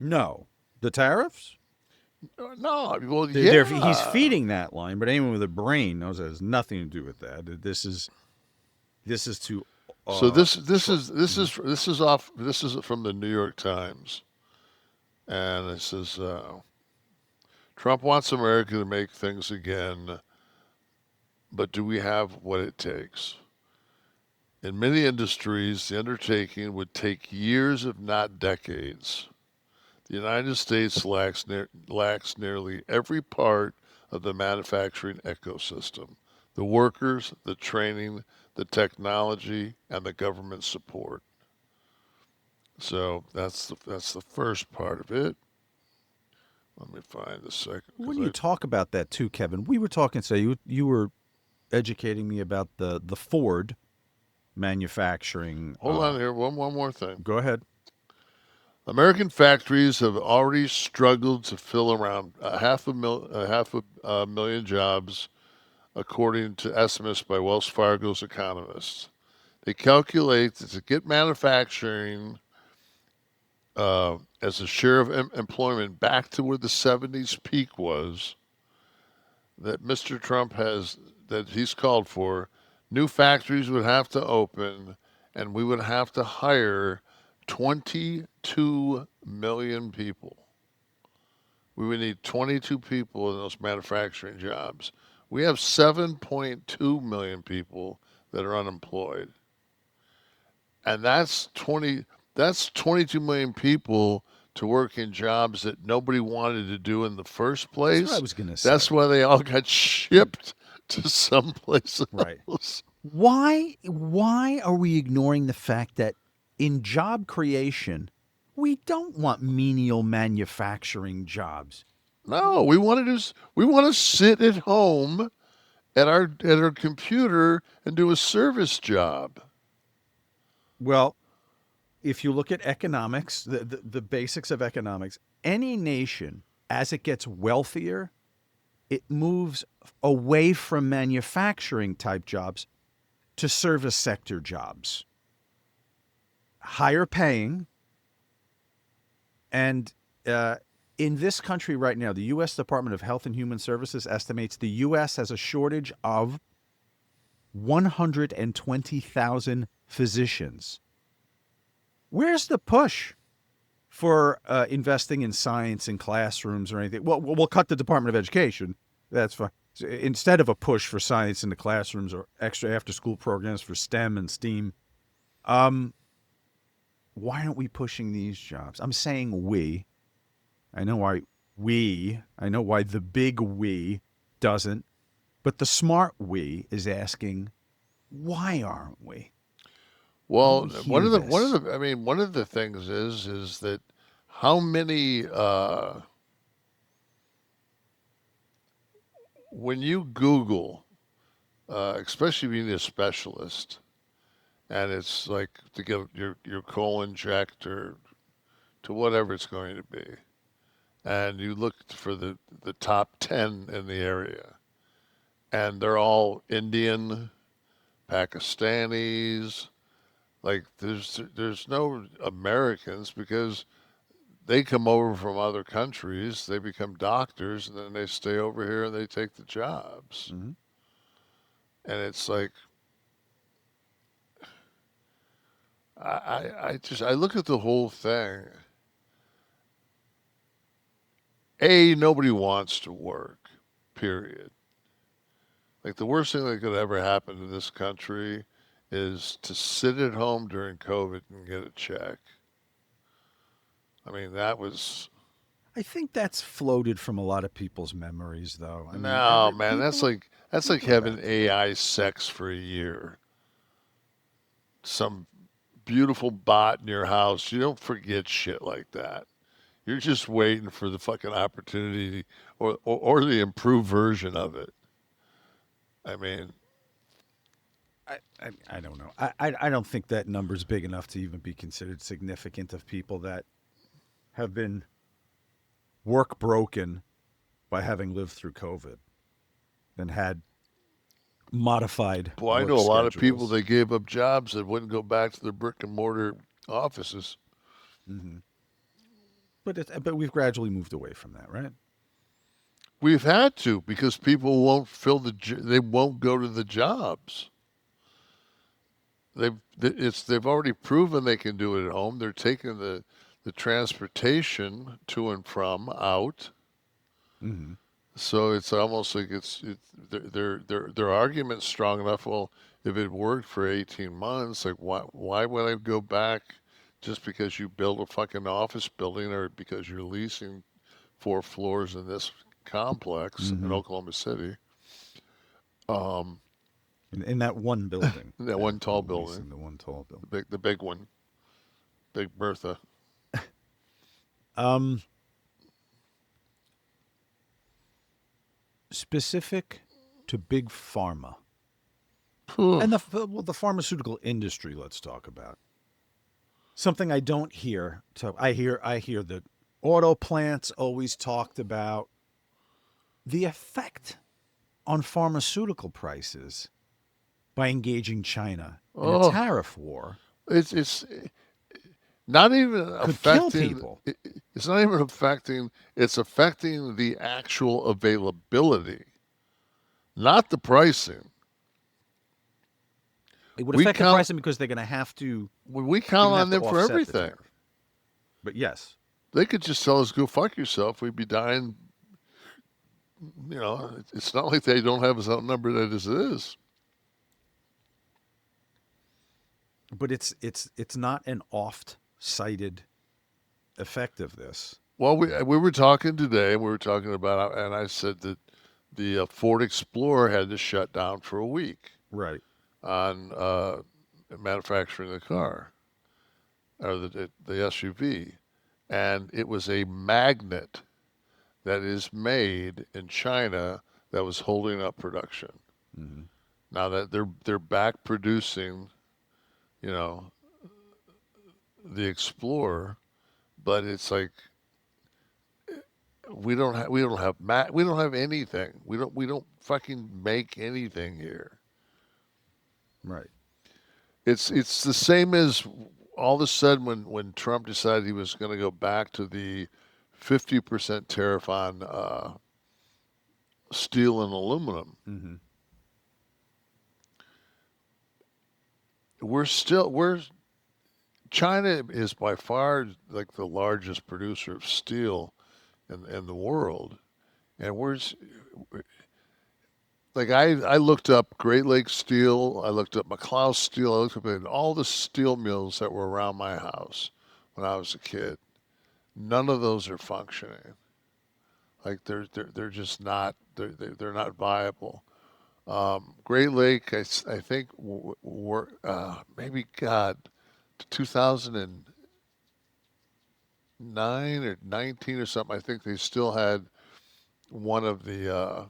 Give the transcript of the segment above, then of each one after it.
No, the tariffs. No, well, He's yeah. feeding that line, but anyone with a brain knows that has nothing to do with that. This is to So uh mhm. this is from the New York Times, and it says Trump wants America to make things again, but do we have what it takes? In many industries, the undertaking would take years, if not decades. The United States lacks nearly every part of the manufacturing ecosystem: the workers, the training, the technology, and the government support. So that's the first part of it. Let me find the second When because you I talk about that too, Kevin, we were talking. So you were educating me about the Ford manufacturing. hold on here. One more thing. Go ahead. American factories have already struggled to fill around a million jobs, according to estimates by Wells Fargo's economists. They calculate that to get manufacturing as a share of employment back to where the '70s peak was, that Mr. Trump has that he's called for, new factories would have to open, and we would have to hire 22 million people. We would need 22 people in those manufacturing jobs. We have 7.2 million people that are unemployed. And that's 22 million people to work in jobs that nobody wanted to do in the first That's what I place. was gonna That's say. why they all got shipped to someplace Right. else. Why are we ignoring the fact that in job creation, we don't want menial manufacturing jobs? No, we want to sit at home at our computer and do a service job. Well, if you look at economics, the basics of economics, any nation, as it gets wealthier, it moves away from manufacturing type jobs to service sector jobs, higher paying. And in this country right now, the U.S. Department of Health and Human Services estimates the U.S. has a shortage of 120,000 physicians. Where's the push for investing in science in classrooms or anything? Well, we'll cut the Department of Education. That's fine. So instead of a push for science in the classrooms or extra after school programs for STEM and STEAM, um, why aren't we pushing these jobs? I'm saying we. I know why I know why the big we doesn't, but the smart we is asking, why aren't we? I Well, want to hear this. one of the things is that how many when you Google, especially being a specialist, and it's like to get your colon checked or to whatever it's going to be, and you look for the top 10 in the area, and they're all Indian, Pakistanis. Like there's no Americans because they come over from other countries, they become doctors, and then they stay over here and they take the jobs. Mhm. And it's like I just I look at the whole thing. A, nobody wants to work. Period. Like the worst thing that could ever happen to this country is to sit at home during COVID and get a check. I mean, that was I think that's floated from a lot of people's memories, though. I mean, no every man. That's like people have having had that. AI sex for a year. Some beautiful bot in your house. You don't forget shit like that. You're just waiting for the fucking opportunity or the improved version of it. I mean, I don't know. I don't think that number's big enough to even be considered significant of people that have been work broken by having lived through COVID and had modified boy, I know work a lot of people schedules. that gave up jobs that wouldn't go back to their brick and mortar offices. Hmm. But we've gradually moved away from that, right? We've had to because people won't they won't go to the jobs. They've already proven they can do it at home. They're taking the transportation to and from out. Mm-hmm. So it's almost like their argument's strong enough. Well, if it worked for 18 months, like why would I go back just because you build a fucking office building or because you're leasing 4 floors in this complex in Mm-hmm. Oklahoma City? Um, In that one building, that yeah, one tall at least building, in the one tall building. the big one, Big Bertha. Um, Specific to big pharma and the pharmaceutical industry. Let's talk about something I don't hear. So I hear the auto plants always talked about the effect on pharmaceutical prices by engaging China in a Oh, tariff war it's not even could kill affecting. people. It's not even affecting. It's affecting the actual availability, not the pricing. It would We affect the count. pricing because they're going to have to We they're count going to on have to them for offset the everything. tariff. But yes, They could just tell us, "Go fuck yourself." We'd be dying. It's not like they don't have us outnumbered as it is. but it's not an oft-cited effect of this. Well, we were talking today, and we were talking about, and I said that the Ford Explorer had to shut down for a week Right. on manufacturing the car or the SUV, and it was a magnet that is made in China that was holding up production. Mm-hmm. Now that they're back producing, you know, the Explorer, but it's like we don't have anything. We don't fucking make anything here. Right. It's the same as all of a sudden when Trump decided he was going to go back to the 50% tariff on steel and aluminum. Mm-hmm. We're China is by far like the largest producer of steel in the world, and I looked up Great Lakes Steel, I looked up McLeod Steel, I looked up at all the steel mills that were around my house when I was a kid. None of those are functioning. Like they're just not they're not viable. Great Lake, I think, were maybe God, 2009 or 19 or something. I think they still had one of the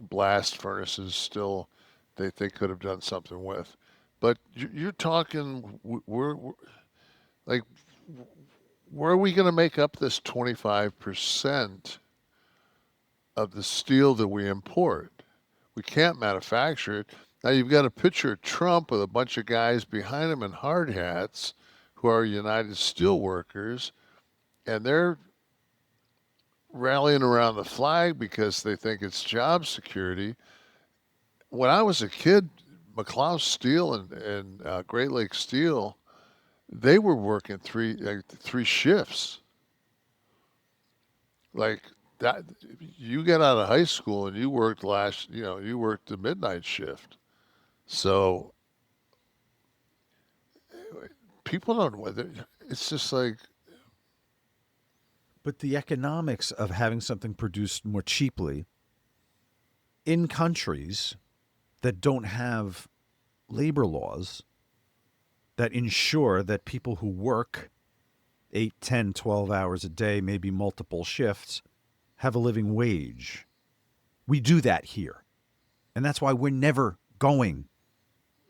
blast furnaces still they could have done something with. But you're talking, we're like, where are we going to make up this 25% of the steel that we import? We can't manufacture it. Now you've got a picture of Trump with a bunch of guys behind him in hard hats who are United Steelworkers, and they're rallying around the flag because they think it's job security. When I was a kid, McLeod Steel and Great Lakes Steel, they were working three shifts. Like that, you got out of high school and you worked the midnight shift. So people don't. It's just like But the economics of having something produced more cheaply in countries that don't have labor laws that ensure that people who work 8, 10, 12 hours a day, maybe multiple shifts, have a living wage. We do that here. And that's why we're never going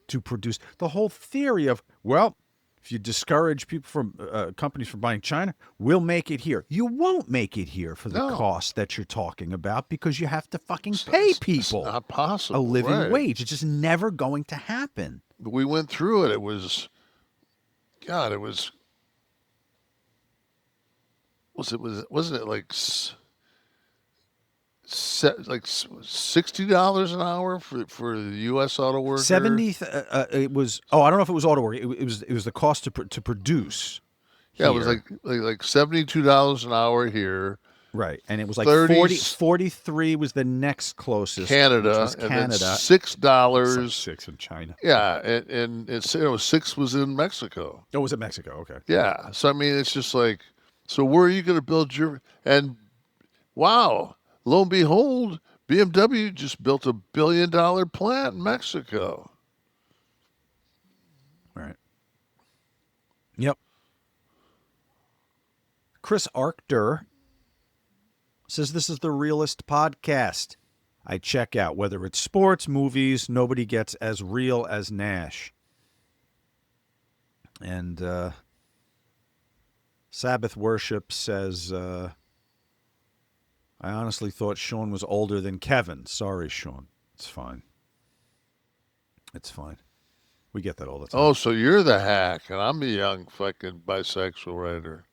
to produce. The whole theory of, well, if you discourage people from companies from buying China, we'll make it here. You won't make it here for the no, cost that you're talking about because you have to fucking pay it's people not a possible, living right? wage. It's just never going to happen. We went through it. It was God. It was wasn't it like like $60 an hour for the U.S. auto worker? It was. Oh, I don't know if it was auto work. It was the cost to produce Yeah, it was here. like $72 an hour here. Right. And it was like 30 43 was the next closest, which Canada, was and then Canada. It's like $6. 6 in China. Yeah, and it's 6 was in Mexico. Oh, was it Mexico? Okay. Yeah, so I mean, it's just like, so where are you going to build your? And wow, lo and behold, BMW just built $1 billion plant in Mexico. Right. Yep. Chris Arctur says this is the realest podcast I check out. Whether it's sports, movies, nobody gets as real as Nash. And Sabbath Worship says, I honestly thought Sean was older than Kevin. Sorry, Sean. It's fine. It's fine. We get that all the time. Oh, so you're the hack, and I'm the young fucking bisexual writer.